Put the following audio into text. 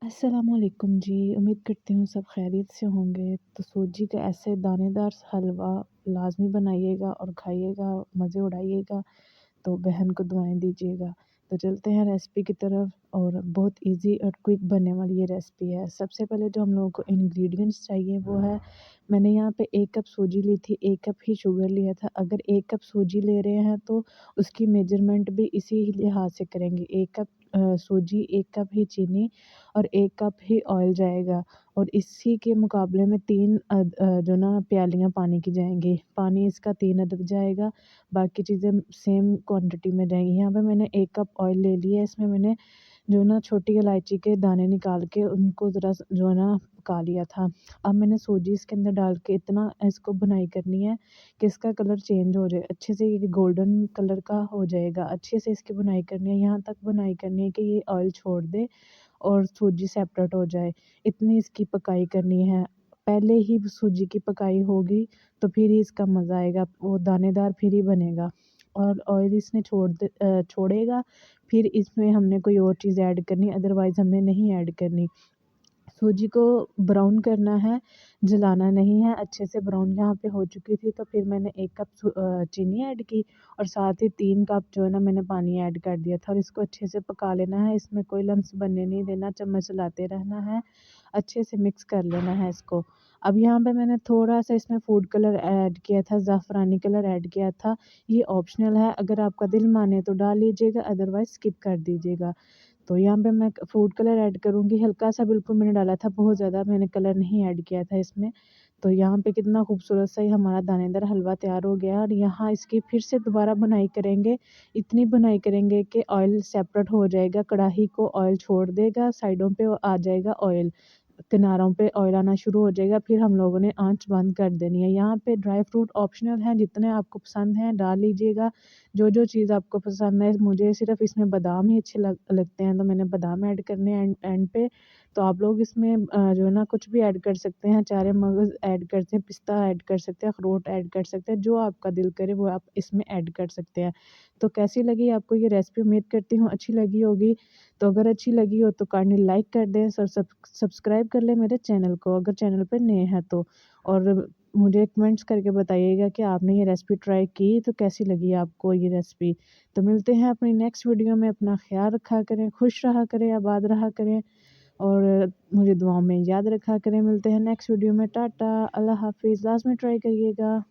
अस्सलामुअलैकुम जी, उम्मीद करती हूँ सब खैरियत से होंगे। तो सूजी का ऐसे दानेदार हलवा लाज़मी बनाइएगा और खाइएगा, मज़े उड़ाइएगा। तो बहन को दुआएँ दीजिएगा। तो चलते हैं रेसिपी की तरफ और बहुत ईज़ी और क्विक बनने वाली ये रेसिपी है। सबसे पहले जो हम लोगों को इंग्रेडिएंट्स चाहिए वो है, मैंने यहाँ पे 1 कप सूजी ली थी, 1 कप ही शुगर लिया था। अगर 1 कप सूजी ले रहे हैं तो उसकी मेजरमेंट भी इसी लिहाज से करेंगे। 1 कप सूजी, 1 कप ही चीनी और 1 कप ही ऑयल जाएगा और इसी के मुकाबले में 3 जो ना प्यालियाँ पानी की जाएँगी। पानी इसका 3 अदद जाएगा, बाकी चीज़ें सेम क्वांटिटी में जाएँगी। यहाँ पे मैंने 1 कप ऑयल ले लिया है, इसमें मैंने जो ना छोटी इलायची के दाने निकाल के उनको ज़रा जो है ना पका लिया था। अब मैंने सूजी इसके अंदर डाल के इतना इसको भुनाई करनी है कि इसका कलर चेंज हो जाए, अच्छे से ये गोल्डन कलर का हो जाएगा। अच्छे से इसकी भुनाई करनी है, यहाँ तक भुनाई करनी है कि ये ऑयल छोड़ दे और सूजी सेपरेट हो जाए, इतनी इसकी पकाई करनी है। पहले ही सूजी की पकाई होगी तो फिर ही इसका मज़ा आएगा, वो दानेदार फिर ही बनेगा और ऑयल इसने छोड़ेगा, फिर इसमें हमने कोई और चीज़ ऐड करनी है, अदरवाइज़ हमने नहीं ऐड करनी। सूजी को ब्राउन करना है, जलाना नहीं है। अच्छे से ब्राउन यहाँ पे हो चुकी थी तो फिर मैंने 1 कप चीनी ऐड की और साथ ही 3 कप जो है ना मैंने पानी ऐड कर दिया था और इसको अच्छे से पका लेना है। इसमें कोई लम्स बनने नहीं देना, चम्मच चलाते रहना है, अच्छे से मिक्स कर लेना है इसको। अब यहाँ पे मैंने थोड़ा-सा इसमें फूड कलर ऐड किया था, ज़ाफ़रानी कलर ऐड किया था। ये ऑप्शनल है, अगर आपका दिल माने तो डाल लीजिएगा, अदरवाइज़ स्किप कर दीजिएगा। तो यहाँ पे मैं फूड कलर ऐड करूँगी, हल्का-सा बिल्कुल मैंने डाला था, बहुत ज़्यादा मैंने कलर नहीं ऐड किया था इसमें। तो यहाँ पे कितना खूबसूरत सा ये हमारा दानेदार हलवा तैयार हो गया है और यहाँ इसकी फिर से दोबारा बुनाई करेंगे। इतनी बुनाई करेंगे कि ऑयल सेपरेट हो जाएगा, कढ़ाई को ऑयल छोड़ देगा, साइडों पे आ जाएगा ऑयल। किनारों पे ऑयल आना शुरू हो जाएगा, फिर हम लोगों ने आँच बंद कर देनी है। यहाँ पे ड्राई फ्रूट ऑप्शनल हैं, जितने आपको पसंद हैं डाल लीजिएगा। जो चीज़ आपको पसंद है, मुझे सिर्फ़ इसमें बादाम ही अच्छे लगते हैं तो मैंने बादाम ऐड करने हैं एंड एंड पे। तो आप लोग इसमें जो है ना कुछ भी ऐड कर सकते हैं, चारे मगज़ ऐड कर सकते हैं, पिस्ता ऐड कर सकते हैं, अखरोट ऐड कर सकते हैं, जो आपका दिल करे वो आप इसमें ऐड कर सकते हैं। तो कैसी लगी आपको ये रेसिपी? उम्मीद करती हूँ अच्छी लगी होगी। तो अगर अच्छी लगी हो तो काइंडली लाइक कर दें, सब्सक्राइब कर लें मेरे चैनल को अगर चैनल पे नए हैं तो। और मुझे कमेंट्स करके बताइएगा कि आपने ये रेसिपी ट्राई की तो कैसी लगी आपको ये रेसिपी। तो मिलते हैं अपनी नेक्स्ट वीडियो में, अपना ख़्याल रखा करें, खुश रहा करें, आबाद रहा करें और मुझे दुआओं में याद रखा करें। मिलते हैं नेक्स्ट वीडियो में, टाटा, अल्लाह हाफ़िज़, लाज़मी ट्राई करिएगा।